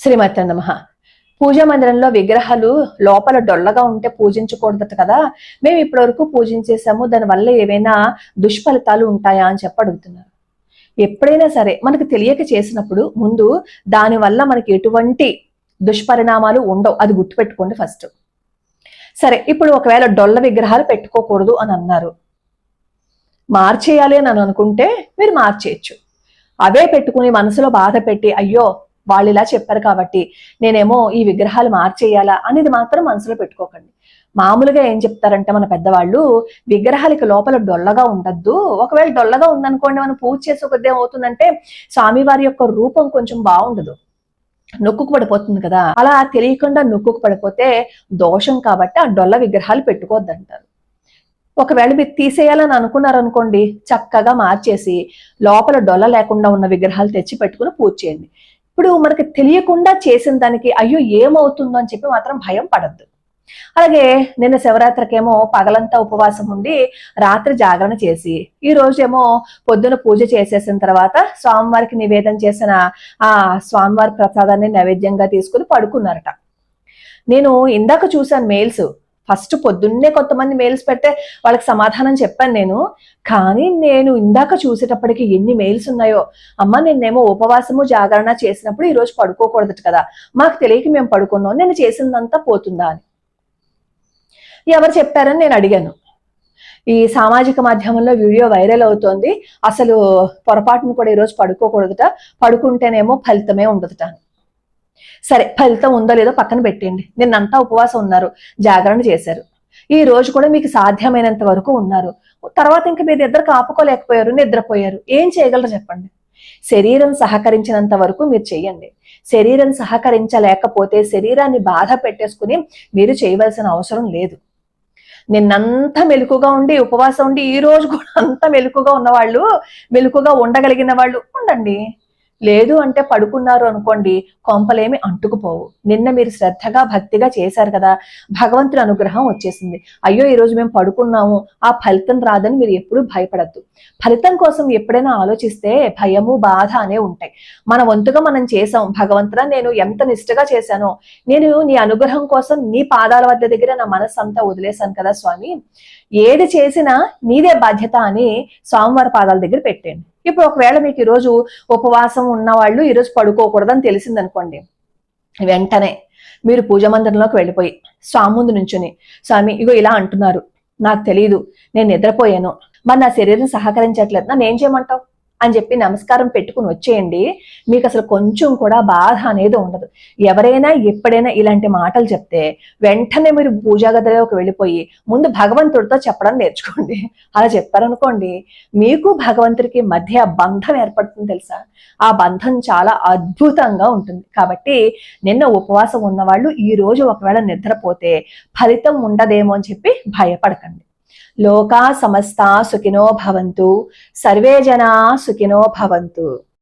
శ్రీమతి నమః. పూజా మందిరంలో విగ్రహాలు లోపల డొల్లగా ఉంటే పూజించకూడదట కదా, మేము ఇప్పటి వరకు పూజించేసాము, దానివల్ల ఏవైనా దుష్ఫలితాలు ఉంటాయా అని చెప్పి అడుగుతున్నారు. ఎప్పుడైనా సరే మనకు తెలియక చేసినప్పుడు ముందు దానివల్ల మనకి ఎటువంటి దుష్పరిణామాలు ఉండవు, అది గుర్తుపెట్టుకోండి ఫస్ట్. సరే, ఇప్పుడు ఒకవేళ డొల్ల విగ్రహాలు పెట్టుకోకూడదు అని అన్నారు, మార్చేయాలి అని అనుకుంటే మీరు మార్చేయచ్చు. అవే పెట్టుకుని మనసులో బాధ పెట్టి అయ్యో వాళ్ళు ఇలా చెప్పారు కాబట్టి నేనేమో ఈ విగ్రహాలు మార్చేయాలా అనేది మాత్రం మనసులో పెట్టుకోకండి. మామూలుగా ఏం చెప్తారంటే మన పెద్దవాళ్ళు, విగ్రహాలకి లోపల డొల్లగా ఉండద్దు, ఒకవేళ డొల్లగా ఉందనుకోండి మనం పూజ చేసే కొద్ది ఏమవుతుందంటే స్వామివారి యొక్క రూపం కొంచెం బాగుండదు, నొక్కుకు పడిపోతుంది కదా, అలా తెలియకుండా నొక్కుకు పడిపోతే దోషం కాబట్టి ఆ డొల్ల విగ్రహాలు పెట్టుకోవద్దంటారు. ఒకవేళ మీరు తీసేయాలని అనుకున్నారనుకోండి, చక్కగా మార్చేసి లోపల డొల్ల లేకుండా ఉన్న విగ్రహాలు తెచ్చి పెట్టుకుని పూజ చేయండి. ఇప్పుడు మనకి తెలియకుండా చేసిన దానికి అయ్యో ఏమవుతుందో అని చెప్పి మాత్రం భయం పడద్దు. అలాగే నిన్న శివరాత్రికేమో పగలంతా ఉపవాసం ఉండి రాత్రి జాగరణ చేసి ఈ రోజేమో పొద్దున పూజ చేసేసిన తర్వాత స్వామివారికి నివేదన చేసిన ఆ స్వామివారి ప్రసాదాన్ని నైవేద్యంగా తీసుకుని పడుకున్నారట. నేను ఇందాక చూశాను మెయిల్స్, ఫస్ట్ పొద్దున్నే కొంతమంది మెయిల్స్ పెడితే వాళ్ళకి సమాధానం చెప్పాను నేను, కానీ నేను ఇందాక చూసేటప్పటికి ఎన్ని మెయిల్స్ ఉన్నాయో, అమ్మ నిన్నేమో ఉపవాసము జాగరణ చేసినప్పుడు ఈరోజు పడుకోకూడదు కదా, మాకు తెలియక మేము పడుకున్నాం, నేను చేసిందంతా పోతుందా అని ఎవరు చెప్పారని నేను అడిగాను. ఈ సామాజిక మాధ్యమంలో వీడియో వైరల్ అవుతోంది, అసలు పొరపాటును కూడా ఈరోజు పడుకోకూడదుట, పడుకుంటేనేమో ఫలితమే ఉండదుట అని. సరే, ఫలితం ఉందో లేదో పక్కన పెట్టండి, నిన్నంతా ఉపవాసం ఉన్నారు, జాగరణ చేశారు, ఈ రోజు కూడా మీకు సాధ్యమైనంత వరకు ఉన్నారు, తర్వాత ఇంకా మీరు నిద్ర కాపుకోలేకపోయారు, నిద్రపోయారు, ఏం చేయగలరు చెప్పండి. శరీరం సహకరించినంత వరకు మీరు చెయ్యండి. శరీరం సహకరించలేకపోతే శరీరాన్ని బాధ పెట్టేసుకుని మీరు చేయవలసిన అవసరం లేదు. నిన్నంతా మెలకుగా ఉండి ఉపవాసం ఉండి ఈ రోజు కూడా అంతా మెలకుగా ఉన్నవాళ్ళు, మెలకుగా ఉండగలిగిన వాళ్ళు ఉండండి. లేదు అంటే పడుకున్నారు అనుకోండి, కొంపలేమి అంటుకుపోవు. నిన్న మీరు శ్రద్ధగా భక్తిగా చేశారు కదా, భగవంతుని అనుగ్రహం వచ్చేసింది. అయ్యో ఈరోజు మేము పడుకున్నాము, ఆ ఫలితం రాదని మీరు ఎప్పుడూ భయపడద్దు. ఫలితం కోసం ఎప్పుడైనా ఆలోచిస్తే భయము బాధ అనే ఉంటాయి. మన వంతుగా మనం చేసాం, భగవంతుడా నేను ఎంత నిష్ఠగా చేశానో, నేను నీ అనుగ్రహం కోసం నీ పాదాల వద్ద దగ్గర నా మనస్సు అంతా వదిలేశాను కదా స్వామి, ఏది చేసినా నీదే బాధ్యత అని స్వామివారి పాదాల దగ్గర పెట్టండి. ఇప్పుడు ఒకవేళ మీకు ఈరోజు ఉపవాసం ఉన్న వాళ్ళు ఈరోజు పడుకోకూడదని తెలిసిందనుకోండి, వెంటనే మీరు పూజ మందిరంలోకి వెళ్ళిపోయి స్వామి ముందు నుంచుని, స్వామి ఇగో ఇలా అంటున్నారు, నాకు తెలియదు, నేను నిద్రపోయాను, మరి నా శరీరం సహకరించట్లేదు, నన్ను ఏం చేయమంటావు అని చెప్పి నమస్కారం పెట్టుకుని వచ్చేయండి. మీకు అసలు కొంచెం కూడా బాధ అనేది ఉండదు. ఎవరైనా ఎప్పుడైనా ఇలాంటి మాటలు చెప్తే వెంటనే మీరు పూజా గదిలోకి వెళ్ళిపోయి ముందు భగవంతుడితో చెప్పడం నేర్చుకోండి. అలా చెప్పారనుకోండి, మీకు భగవంతుడికి మధ్య బంధం ఏర్పడుతుంది తెలుసా, ఆ బంధం చాలా అద్భుతంగా ఉంటుంది. కాబట్టి నిన్న ఉపవాసం ఉన్నవాళ్ళు ఈ రోజు ఒకవేళ నిద్రపోతే ఫలితం ఉండదేమో అని చెప్పి భయపడకండి. లోకా సమస్తా సుఖినో భవంతు, సర్వే జనా సుఖినో భవంతు.